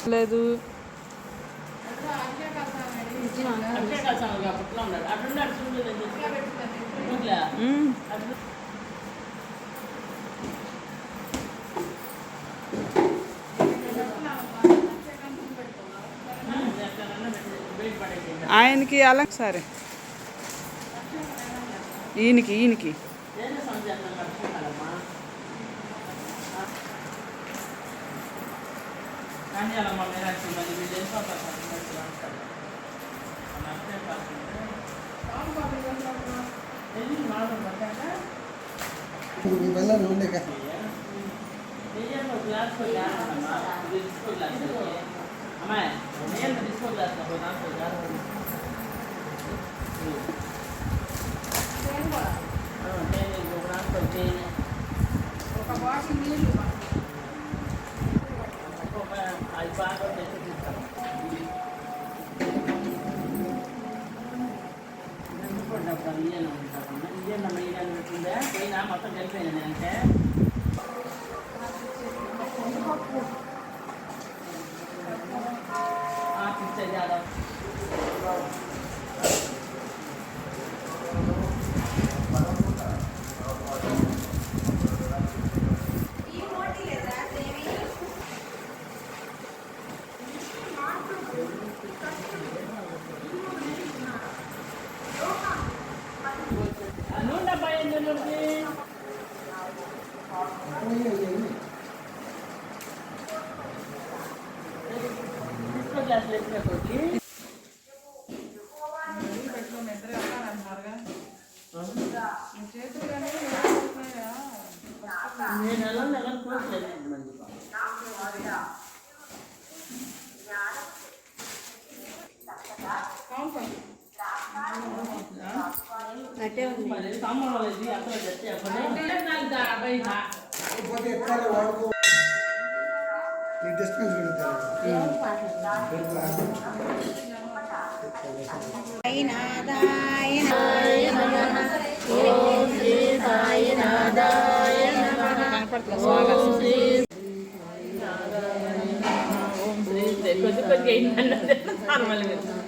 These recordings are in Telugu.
లేదు ఆయనకి అలా సరే ఈయనకి ఒక బాటిల్ నీళ్ళు అది బాగా ఇయ్యన మొత్తం కలిపోయినా అంటే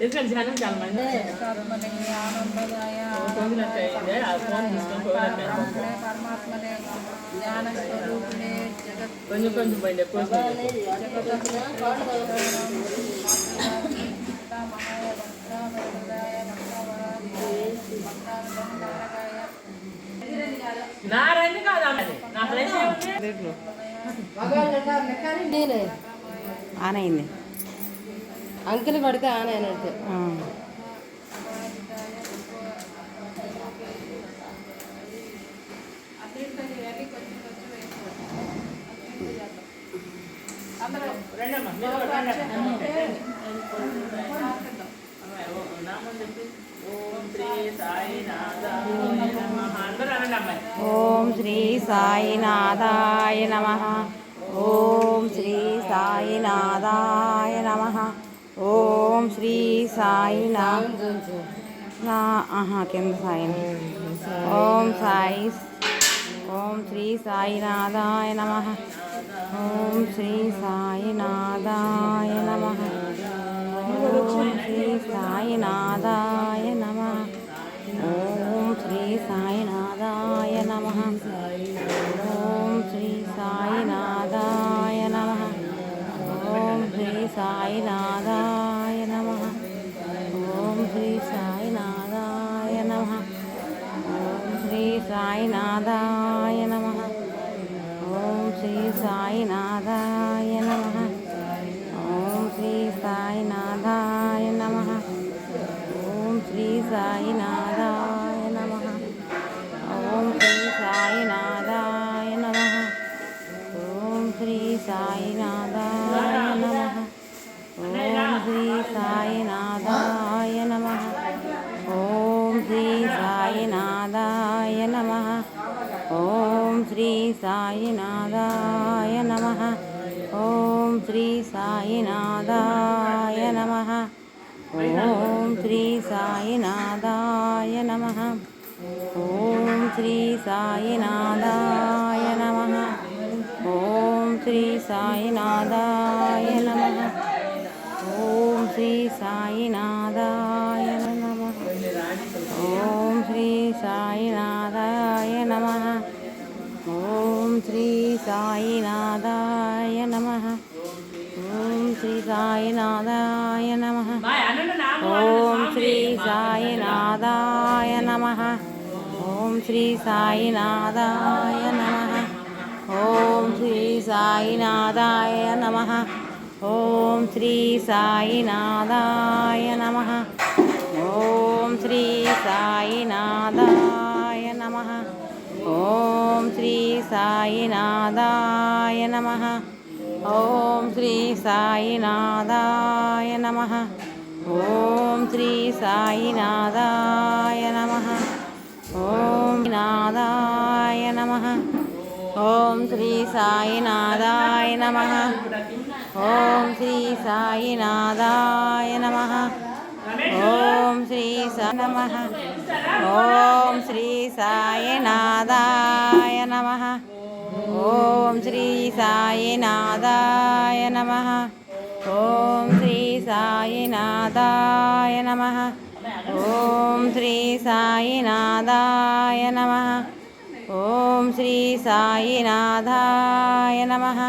ఎందుకంటే జనం చాలా మంది కొంచెం కొంచెం పోయింది ఎక్కువ నారాయణ కాదు ఆన్ అయింది అంకెలు పడితే ఆన్ అయినట్టు ఓం శ్రీ సాయినాథాయ నమః. ఓం శ్రీ సాయినాథాయ నమః. ఓం శ్రీ సాయినాథ కింద సాయి. ఓం సాయి. ఓం శ్రీ సాయినాథాయ నమః. ఓం శ్రీ సాయినాథాయ నమః. ఓం శ్రీ సాయినాథాయ నమః. ఓం శ్రీ సాయినాథాయ నమః. ఓం శ్రీ సాయినాథాయ నమః. ఓం శ్రీ సాయినాథాయ నమః. ఓం శ్రీ సాయినాథాయ నమః. ఓం శ్రీ సాయినాథాయ నమః. ఓం శ్రీ సాయినాథాయ నమః. ఓం శ్రీ సాయినాథాయ నమః. ఓం శ్రీ సాయినాథాయ నమః. ఓం శ్రీ సాయినాథాయ నమః. ఓం శ్రీ సాయినాథాయ నమః. ఓం శ్రీ సాయినాథాయ నమః. ఓం శ్రీ సాయినాథాయ నమః. ఓం శ్రీ సాయినాథాయ నమః. ఓం శ్రీ సాయినాథాయ నమః. ఓం శ్రీ సాయినాథాయ నమః. ఓం శ్రీ సాయినాథాయ నమః. ఓం శ్రీ సాయినాథాయ నమః. ఓం శ్రీ సాయినాథాయ నమః. ఓం శ్రీ సాయినాథాయ నమః. ఓం శ్రీ సాయినాథాయ నమః. ఓం శ్రీ సాయినాథాయ నమః. ఓం శ్రీ సాయినాథాయ నమః. ఓం శ్రీ సాయినాథాయ నమః. ఓం శ్రీ సాయినాథాయ నమః. ఓం శ్రీ సాయినాథాయ నమః. ఓం శ్రీ సాయినాథాయ నమః. ఓం శ్రీ సాయినాథాయ నమః. ఓం శ్రీ సాయినాథాయ నమః. ఓం శ్రీ సాయినాథాయ నమః. ఓం నాదాయ నమః. ఓం శ్రీ సాయినాథాయ నమః. ఓం శ్రీ సాయినాథాయ నమః. ఓం శ్రీ నమః. ఓం శ్రీ సాయినాథాయ నమః. ఓం శ్రీ సాయినాథాయ నమః. ఓం శ్రీ సాయినాథాయ నమః. ఓం శ్రీ సాయినాథాయ నమః. ఓం శ్రీ సాయినాథాయ నమః.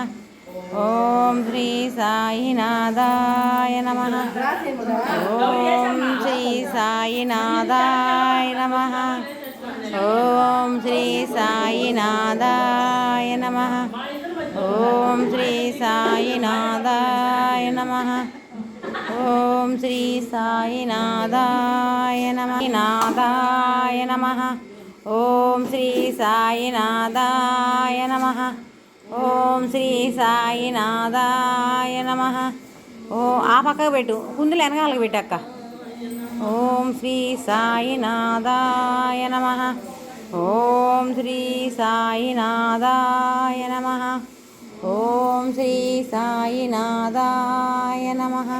ఓం శ్రీ సాయినాథాయ నమః. ఓం శ్రీ సాయినాథాయ నమః. ఓం శ్రీ సాయినాథాయ నమః. ఓం శ్రీ సాయినాథాయ నమః. ఓం శ్రీ సాయినాథాయ నమః. నాథాయ నమః. ఓం శ్రీ సాయినాథాయ నమః. ఓం శ్రీ సాయినాథాయ నమః. ఓ ఆ పక్కకు పెట్టు, కుందులు వెనకాలకు పెట్టక్క. ఓం శ్రీ సాయినాథాయ నమః. ఓం శ్రీ సాయినాథాయ నమః. ఓం శ్రీ సాయినాథాయ నమః.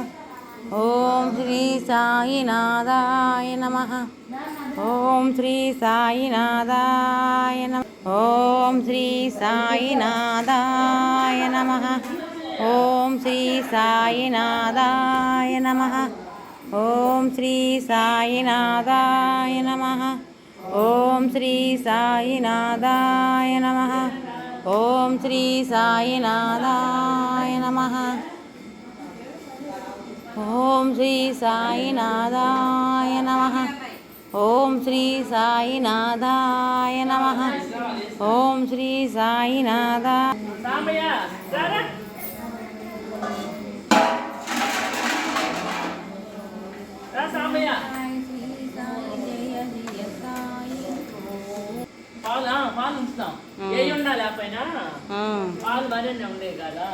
ఓం శ్రీ సాయినాథాయ నమః. ఓం శ్రీ సాయినాథాయ నమః. ఓం శ్రీ సాయినాథాయ నమః. ఓం శ్రీ సాయినాథాయ నమః. ఓం శ్రీ సాయినాథాయ నమః. ఓం శ్రీ సాయినాథాయ నమః. ఓం శ్రీ సాయినాథాయ నమః. ఓం శ్రీ సాయినాథాయ నమః. ఓం శ్రీ సాయినాథాయ నమః. ఓం శ్రీ సాయినాథాయ పాలు ఉంచుతాం. ఏ ఉండాలి ఆ పైన పాలు మరీ ఉండే కదా.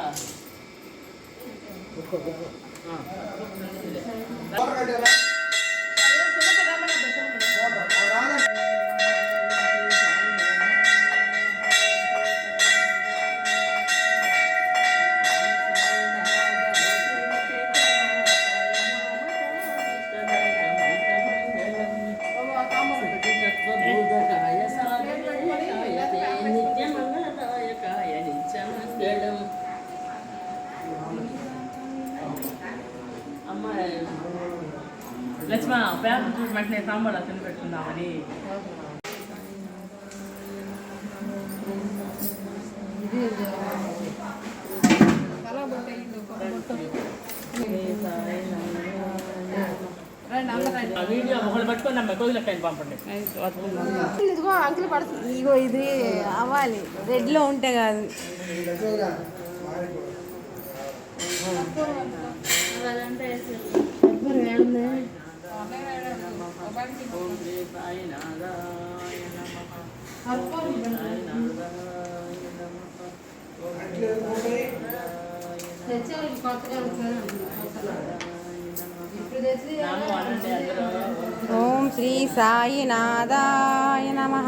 లక్ష్మణ పేద చూసి వెంటనే సాంబార్ తిని పెట్టుకుందామని. వీడియో ఒకళ్ళు పట్టుకొని అమ్మాయి కోగిలకాయని పంపండి. ఇదిగో అంకుల్ పడుతుంది. ఇగో ఇది అవ్వాలి, రెడ్లో ఉంటే కాదు. ఓం శ్రీ సాయినాథాయ నమః.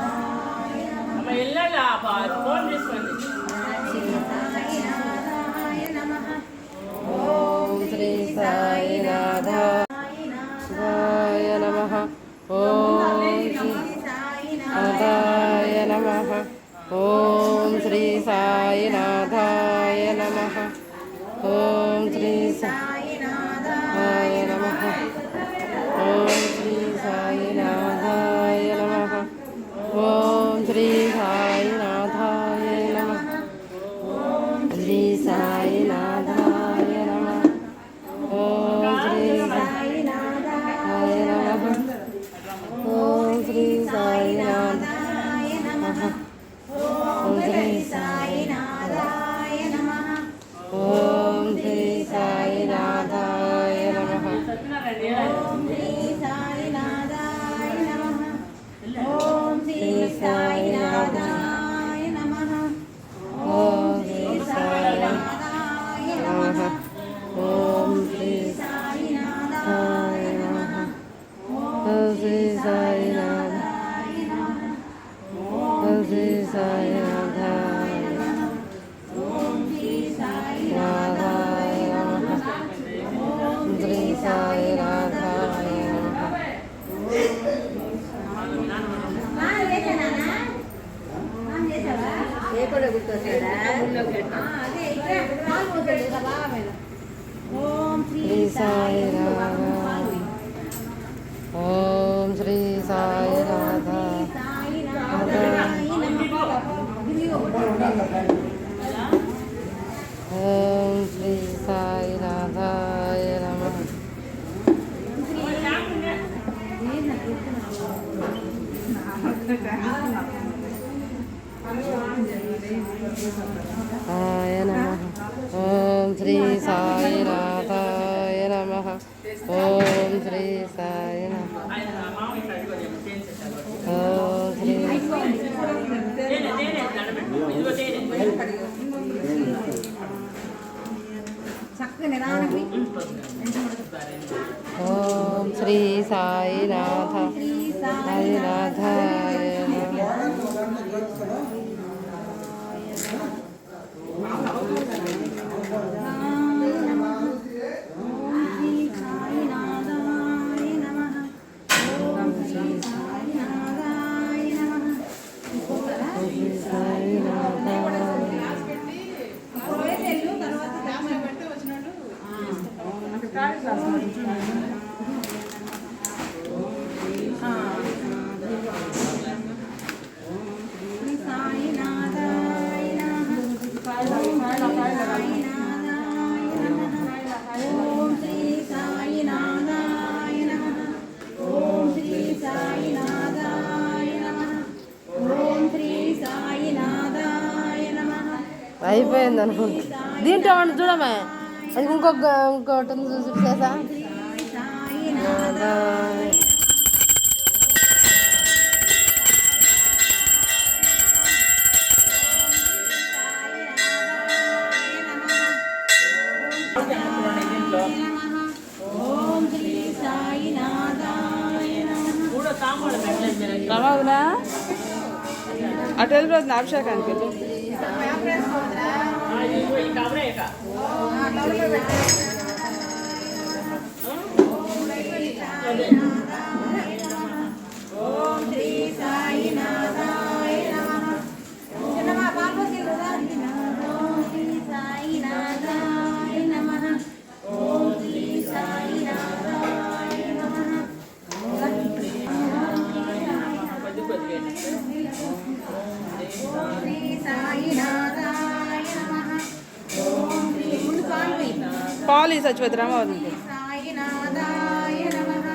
ఫోన్ తీసుకోండి. ఓం శ్రీ సాయినాథాయ నమః. ఓం నాథాయ నమః. ఓం శ్రీ సాయినాథాయ నమః. ఓం శ్రీ సాయినాథాయ నమః. ఓం శ్రీ సాయినాథాయ నమః. ఓం శ్రీ సాయినాథాయ నమః. శ్రీ సాయినాథాయ నమః. ఓం శ్రీ సాయినాథాయ నమః. ఓం శ్రీ సాయినాథాయ నమః. ఓం శ్రీ సాయినాథాయ నమః. ఓం శ్రీ సాయినాథాయ నమః. ఓం శ్రీ సాయినాథాయ నమః. ఓం శ్రీ సాయినాథాయ నమః. ఓం శ్రీ సాయినాథాయ నమః. ఓం శ్రీ సాయినాథాయ నమః. ఓం శ్రీ సాయినాథాయ నమః. ఓం శ్రీ సాయినాథాయ నమః. ఓం శ్రీ సాయినాథాయ నమః. ఓం శ్రీ సాయినాథాయ నమః. ఏ కూడా గుర్తొచ్చాడా? అదే ఓం శ్రీ శ్రీ సాయినాథాయ. ఓం శ్రీ సాయినాథాయ. ఓం శ్రీ సాయినాథాయ నమః. ఆయ నమః. ఓం శ్రీ సాయినాథాయ నమః. ఓం శ్రీ సాయినాథ. ఆయన మామయ్య సరిపోయి చేసేసారు. ఓం శ్రీ తేనె దండపెట్టు. ఇదిగో తేనె. ఓం శ్రీ సాయినాథ సాయినాథాయ నమః. అయిపోయింది అనుకుంటా. దీంట్లో ఏమన్నా చూడమే, అది ఇంకోటి ఉంది చూసి చేసా. ఓం శ్రీ సాయినాథాయ నమః. కూడా తాంబూలం పెట్టలేదు మీరు. రమావునా అటు వెళ్ళి రోజున అభిషేకానికి ఇదిగో ఈ కవరే ఇక. ఓం శ్రీ సాయినాథాయ నమః. ఓం శ్రీ సాయినాథాయ నమః. ఓం శ్రీ సాయినాథాయ నమః. కొద్ది కొద్దిగా. ఓం శ్రీ సాయినాథాయ నమః. ఓం శ్రీ ముందు స్వామి పాలు సచివతి రమావతి సాయినాథాయ నమః.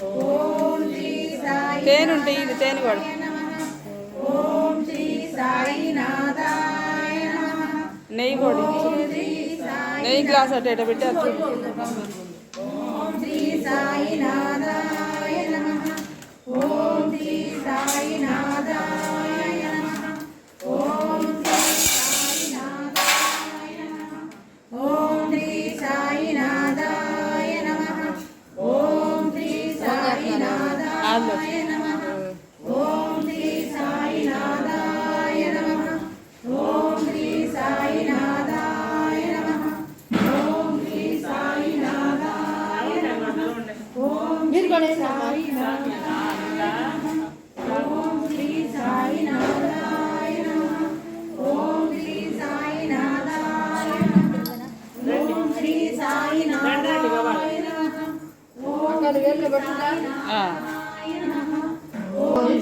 ఓం శ్రీ సాయి తేనె ఉంటే ఇది తేనె కూడా ఓం శ్రీ సాయినాథాయ నమః. నెయ్యి కూడా ఓం శ్రీ సాయి నెయ్యి గ్లాస్ అటు ఇటు పెట్టి అది ఓం శ్రీ సాయినాథాయ నమః. ఓం శ్రీ సాయినాథాయ నమః. ఓం శ్రీ సాయినాథాయ నమః. ఓం శ్రీ సాయినాథాయ నమః. ఓం శ్రీ సాయినాథాయ నమః. ఓం శ్రీ సాయినాథాయ నమః.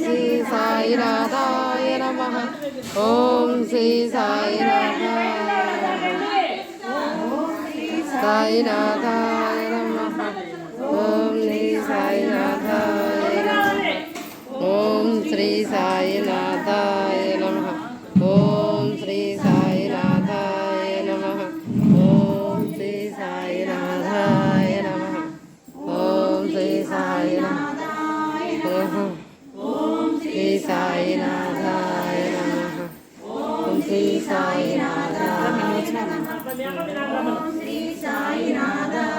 శ్రీ సాయినాథాయ నమః. ఓం శ్రీ సాయినాథాయ సాయినాథాయ నమః. ఓం శ్రీ సాయినాథాయ నమః. ఓం శ్రీ సాయినాథాయ నమః. ఓం శ్రీ సాయినాథాయ నమః. ఓం శ్రీ సాయినాథాయ నమః. ఓం శ్రీ సాయినాథాయ నమః. ఓం శ్రీ సాయినాథాయ నమః. ఓం శ్రీ సాయినాథాయ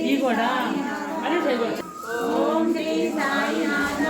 ఈ కూడా అదే చేయవచ్చు. ఓం శ్రీ సాయినాథ